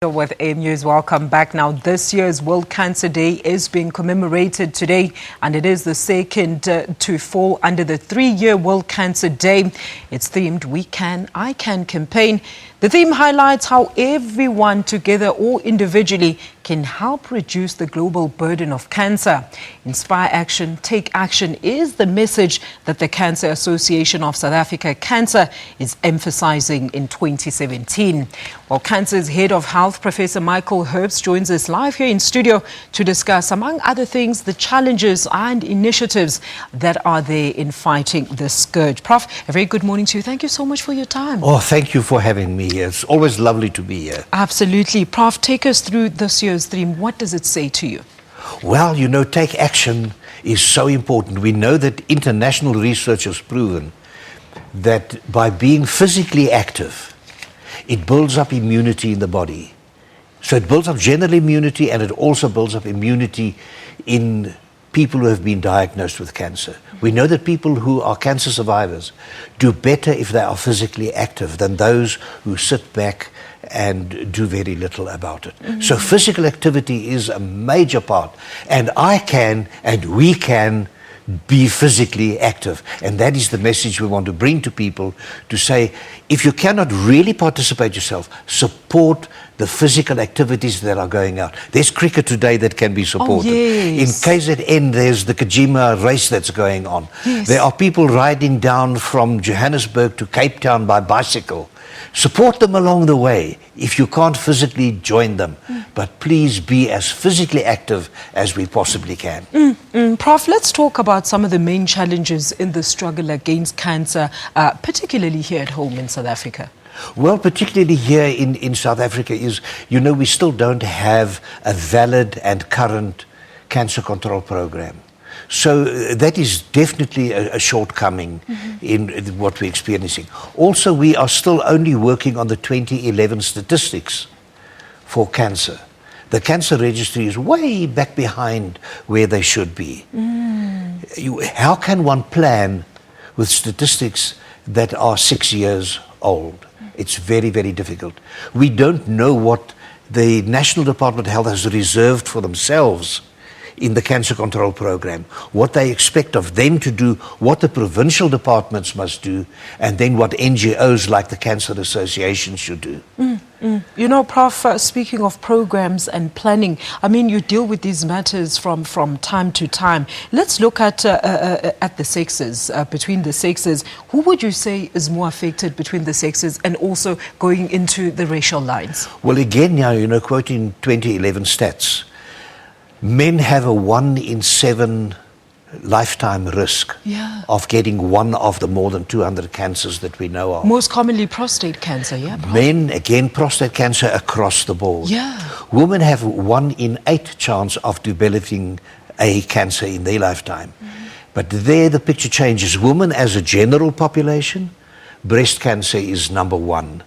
With AIM News, welcome back. Now, this year's World Cancer Day is being commemorated today, and it is the second to fall under the 3-year World Cancer Day. It's themed We Can, I Can campaign. The theme highlights how everyone together or individually can help reduce the global burden of cancer. Inspire action, take action is the message that the Cancer Association of South Africa, CANSA, is emphasizing in 2017. Well, CANSA's head of health, Professor Michael Herbst, joins us live here in studio to discuss, among other things, the challenges and initiatives that are there in fighting the scourge. Prof, a very good morning to you. Thank you so much for your time. Oh, thank you for having me here. It's always lovely to be here. Absolutely. Prof, take us through this year's theme. What does it say to you? Well, you know, take action is so important. We know that international research has proven that by being physically active, it builds up immunity in the body. So it builds up general immunity, and it also builds up immunity in people who have been diagnosed with cancer. We know that people who are cancer survivors do better if they are physically active than those who sit back and do very little about it. So physical activity is a major part, and I can and we can be physically active, and that is the message we want to bring to people, to say, if you cannot really participate yourself, support the physical activities that are going out. There's cricket today that can be supported. Oh, yes. In KZN, there's the Kajima race that's going on. Yes. There are people riding down from Johannesburg to Cape Town by bicycle. Support them along the way if you can't physically join them, but please be as physically active as we possibly can. Prof, let's talk about some of the main challenges in the struggle against cancer, particularly here at home in South Africa. Well, particularly here in South Africa is, you know, we still don't have a valid and current cancer control program. So that is definitely a shortcoming in what we're experiencing. Also, we are still only working on the 2011 statistics for cancer. The cancer registry is way back behind where they should be. How can one plan with statistics that are 6 years old? It's very, very difficult. We don't know what the National Department of Health has reserved for themselves in the cancer control program, what they expect of them to do, what the provincial departments must do, and then what NGOs like the Cancer Association should do. You know, Prof, speaking of programs and planning, I mean, you deal with these matters from time to time. Let's look at the sexes, between the sexes. Who would you say is more affected between the sexes, and also going into the racial lines? Well, again, now, you know, quoting 2011 stats, men have a 1 in 7 lifetime risk of getting one of the more than 200 cancers that we know of. Most commonly prostate cancer, yeah? Men, again, prostate cancer across the board. Yeah. Women have 1 in 8 chance of developing a cancer in their lifetime. But there the picture changes. Women as a general population, breast cancer is number 1.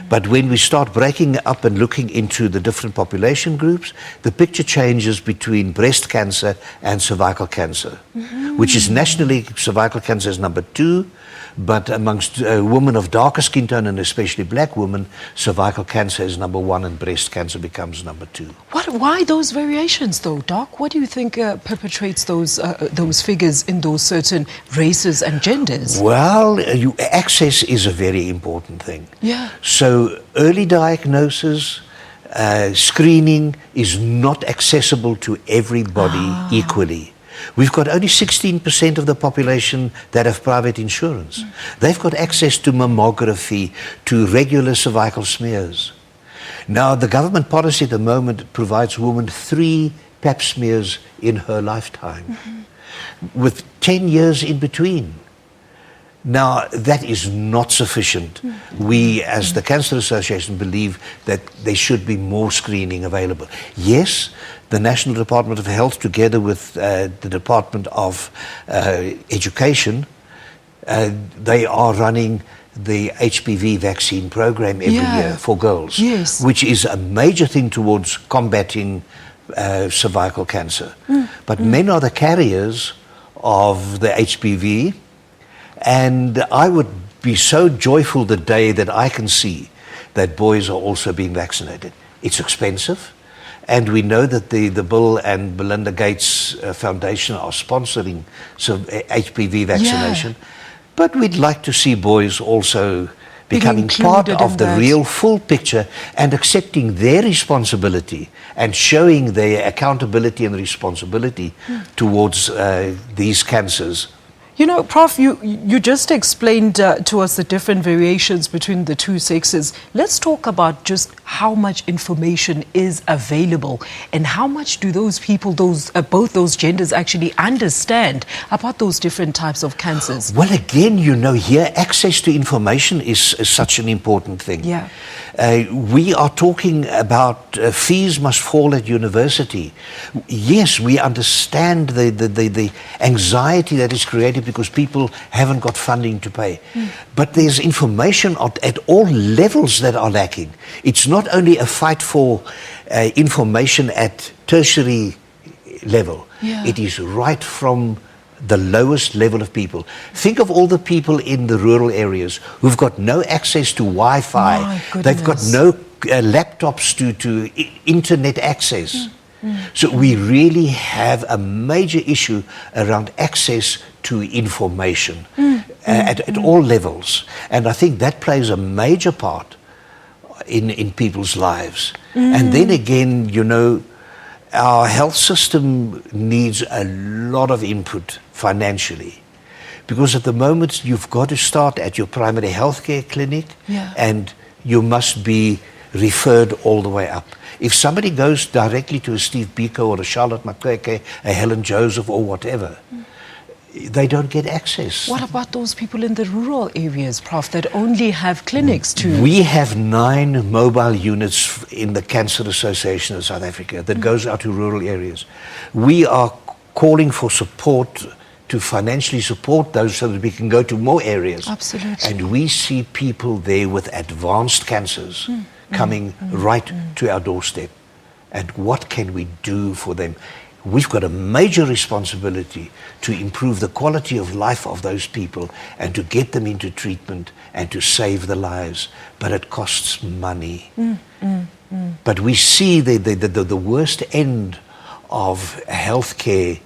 But when we start breaking up and looking into the different population groups, the picture changes between breast cancer and cervical cancer, which is nationally, cervical cancer is number 2, but amongst women of darker skin tone, and especially black women, cervical cancer is number 1 and breast cancer becomes number 2. Why those variations though, Doc? What do you think perpetrates those figures in those certain races and genders? Well, access is a very important thing. Yeah. So early diagnosis, screening is not accessible to everybody equally. We've got only 16% of the population that have private insurance. They've got access to mammography, to regular cervical smears. Now, the government policy at the moment provides women 3 pap smears in her lifetime, with 10 years in between. Now, that is not sufficient. We, as the Cancer Association, believe that there should be more screening available. Yes, the National Department of Health, together with the Department of Education, they are running the HPV vaccine program every year for girls, which is a major thing towards combating cervical cancer. But men are the carriers of the HPV, and I would be so joyful the day that I can see that boys are also being vaccinated. It's expensive. And we know that the Bill and Melinda Gates Foundation are sponsoring some HPV vaccination. Yeah. But we'd like to see boys also becoming part of the real full picture and accepting their responsibility and showing their accountability and responsibility towards these cancers. You know, Prof, you just explained to us the different variations between the two sexes. Let's talk about just how much information is available and how much do those people, both those genders actually understand about those different types of cancers. Well, again, you know, here access to information is such an important thing. Yeah. We are talking about fees must fall at university. Yes, we understand the anxiety that is created because people haven't got funding to pay. But there's information at all levels that are lacking. It's not only a fight for information at tertiary level. Yeah. It is right from the lowest level of people. Think of all the people in the rural areas who've got no access to Wi-Fi. My They've got goodness. no laptops to internet access. So we really have a major issue around access to information at all levels. And I think that plays a major part in people's lives. And then again, you know, our health system needs a lot of input financially. Because at the moment, you've got to start at your primary healthcare clinic and you must be referred all the way up. If somebody goes directly to a Steve Biko or a Charlotte Makweke, a Helen Joseph or whatever, they don't get access. What about those people in the rural areas, Prof, that only have clinics to... We have 9 mobile units in the Cancer Association of South Africa that goes out to rural areas. We are calling for support to financially support those so that we can go to more areas. Absolutely. And we see people there with advanced cancers coming right to our doorstep. And what can we do for them? We've got a major responsibility to improve the quality of life of those people and to get them into treatment and to save their lives. But it costs money. But we see the worst end of healthcare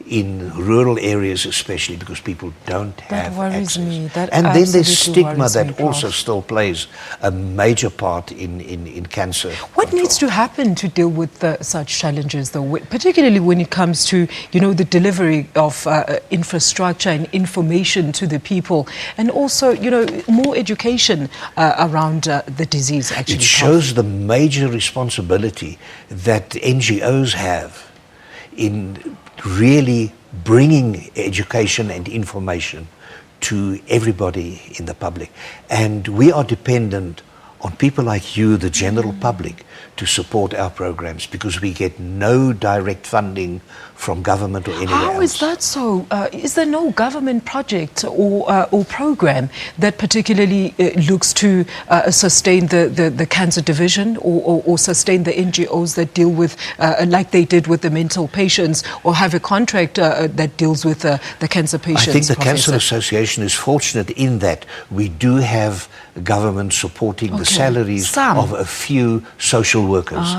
in rural areas especially because people don't have access. Me. That and then there's absolutely stigma worries me, that Prof. also still plays a major part in cancer. What needs to happen to deal with such challenges, though, particularly when it comes to, you know, the delivery of infrastructure and information to the people, and also, you know, more education around the disease, actually? It shows the major responsibility that NGOs have in really bringing education and information to everybody in the public. And we are dependent on people like you, the general public, to support our programs because we get no direct funding from government or anywhere else. How is that so? Is there no government project or program that particularly looks to sustain the cancer division or sustain the NGOs that deal with, like they did with the mental patients, or have a contract that deals with the cancer patients? I think the Professor? Cancer Association is fortunate in that we do have government supporting the salaries of a few social workers.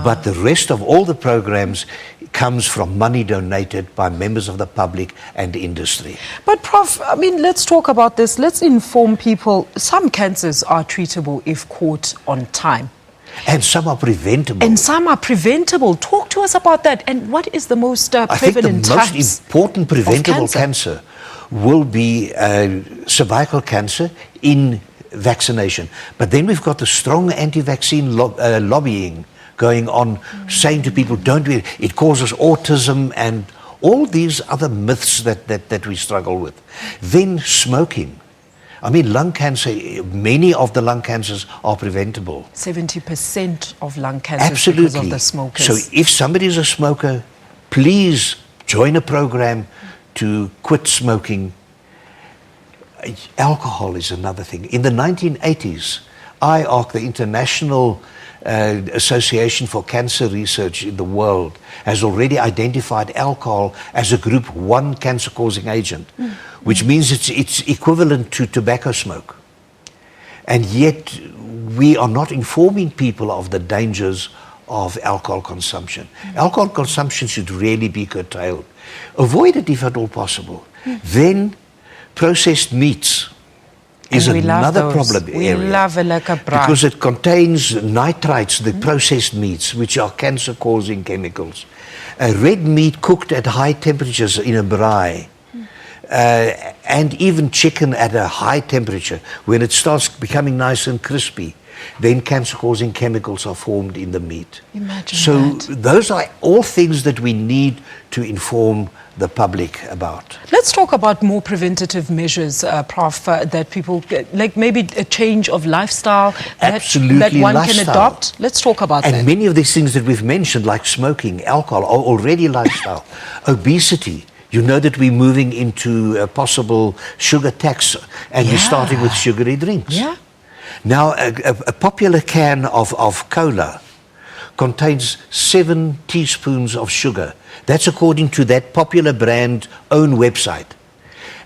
But the rest of all the programs comes from money donated by members of the public and industry. But Prof, I mean, let's talk about this. Let's inform people. Some cancers are treatable if caught on time. And some are preventable. And some are preventable. Talk to us about that. And what is the most prevalent I think the most important preventable cancer will be cervical cancer in vaccination. But then we've got the strong anti-vaccine lobbying going on, saying to people, don't do it. It causes autism and all these other myths that we struggle with. Then smoking. I mean, lung cancer, many of the lung cancers are preventable. 70% of lung cancer Absolutely. because of the smokers. So if somebody is a smoker, please join a program to quit smoking. Alcohol is another thing. In the 1980s, IARC, the International Association for Cancer Research in the world, has already identified alcohol as a group 1 cancer-causing agent, which means it's equivalent to tobacco smoke. And yet we are not informing people of the dangers of alcohol consumption. Alcohol consumption should really be curtailed. Avoid it if at all possible. Then processed meats is another problem area. We love a lekker braai. Because it contains nitrites, the processed meats, which are cancer-causing chemicals. Red meat cooked at high temperatures in a braai. And even chicken at a high temperature, when it starts becoming nice and crispy, then cancer-causing chemicals are formed in the meat. Imagine so that. Those are all things that we need to inform the public about. Let's talk about more preventative measures, Prof, that people, like maybe a change of lifestyle that one can adopt. Let's talk about that. And many of these things that we've mentioned, like smoking, alcohol, are already lifestyle. Obesity. You know that we're moving into a possible sugar tax, and we're starting with sugary drinks. Yeah. Now, a popular can of cola contains 7 teaspoons of sugar. That's according to that popular brand's own website.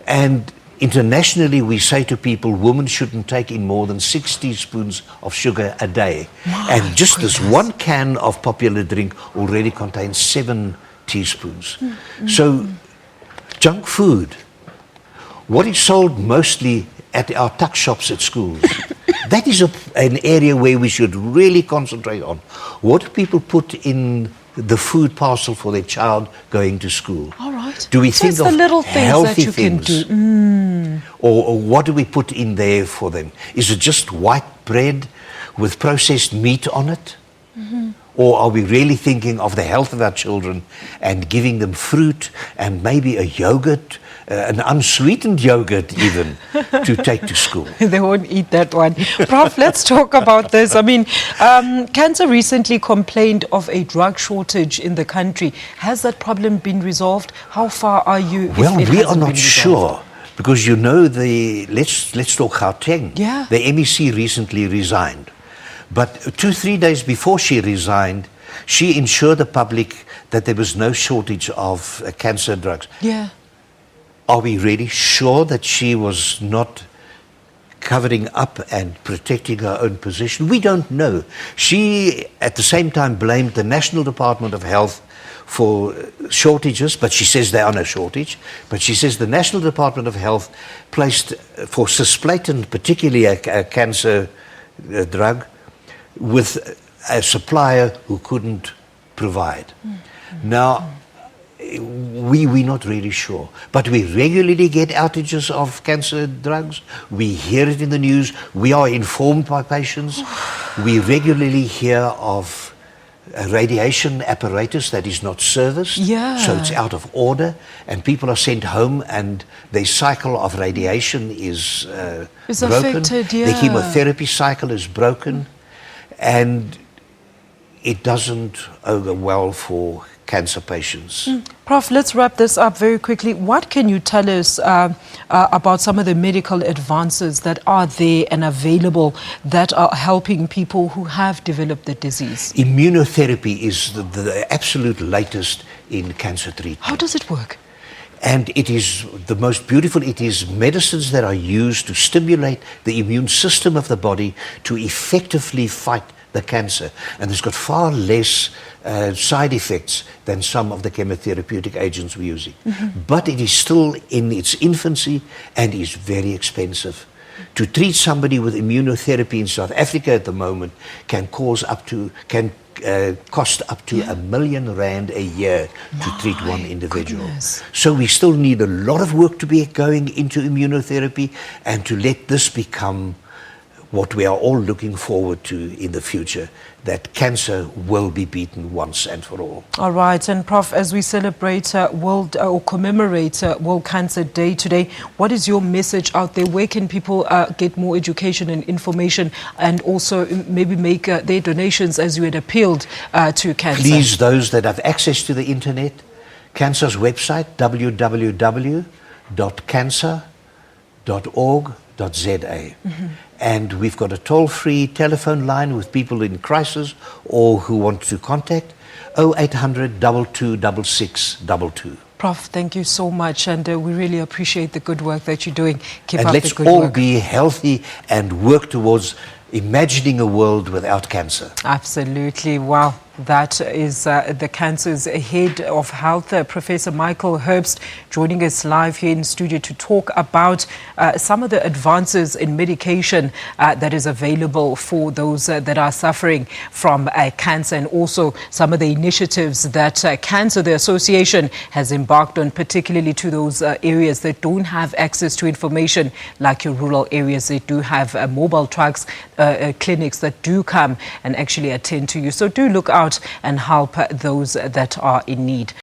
And internationally, we say to people, women shouldn't take in more than 6 teaspoons of sugar a day. And just this one can of popular drink already contains 7 teaspoons. So, junk food, what is sold mostly at our tuck shops at schools, that is an area where we should really concentrate on. What do people put in the food parcel for their child going to school? All right. Do we So think it's of the little things healthy that you things? can do. Or what do we put in there for them? Is it just white bread with processed meat on it? Or are we really thinking of the health of our children and giving them fruit and maybe a yogurt, an unsweetened yogurt even, to take to school? They won't eat that one. Prof, let's talk about this. I mean, CANSA recently complained of a drug shortage in the country. Has that problem been resolved? How far are you? Well, we are not sure. Because you know, let's talk Gauteng. Yeah. The MEC recently resigned. But 2-3 days before she resigned, she ensured the public that there was no shortage of cancer drugs. Yeah. Are we really sure that she was not covering up and protecting her own position? We don't know. She, at the same time, blamed the National Department of Health for shortages, but she says there are no shortage. But she says the National Department of Health placed for cisplatin, particularly a cancer drug, with a supplier who couldn't provide. Now, we're not really sure, but we regularly get outages of cancer drugs. We hear it in the news. We are informed by patients. We regularly hear of a radiation apparatus that is not serviced, so it's out of order, and people are sent home and their cycle of radiation is broken. Affected, The chemotherapy cycle is broken. And it doesn't augur well for cancer patients. Prof, let's wrap this up very quickly. What can you tell us about some of the medical advances that are there and available that are helping people who have developed the disease? Immunotherapy is the absolute latest in cancer treatment. How does it work? And it is the most beautiful. It is medicines that are used to stimulate the immune system of the body to effectively fight the cancer. And it's got far less side effects than some of the chemotherapeutic agents we're using. But it is still in its infancy and is very expensive. To treat somebody with immunotherapy in South Africa at the moment can cost up to R1 million a year to treat one individual. Goodness. So we still need a lot of work to be going into immunotherapy and to let this become what we are all looking forward to in the future, that cancer will be beaten once and for all. All right, and Prof, as we celebrate commemorate World Cancer Day today, what is your message out there? Where can people get more education and information, and also maybe make their donations as you had appealed to cancer? Please, those that have access to the internet, CANSA's website, www.cansa.org.za. And we've got a toll-free telephone line with people in crisis or who want to contact, 0800 22 6622. Prof, thank you so much, and we really appreciate the good work that you're doing. Keep and up let's the good all work. be healthy and work towards imagining a world without cancer. Absolutely. Wow. That is the cancer's head of health, Professor Michael Herbst, joining us live here in studio to talk about some of the advances in medication that is available for those that are suffering from cancer, and also some of the initiatives that CANSA, the association, has embarked on, particularly to those areas that don't have access to information, like your rural areas. They do have mobile trucks, clinics that do come and actually attend to you. So do look out and help those that are in need.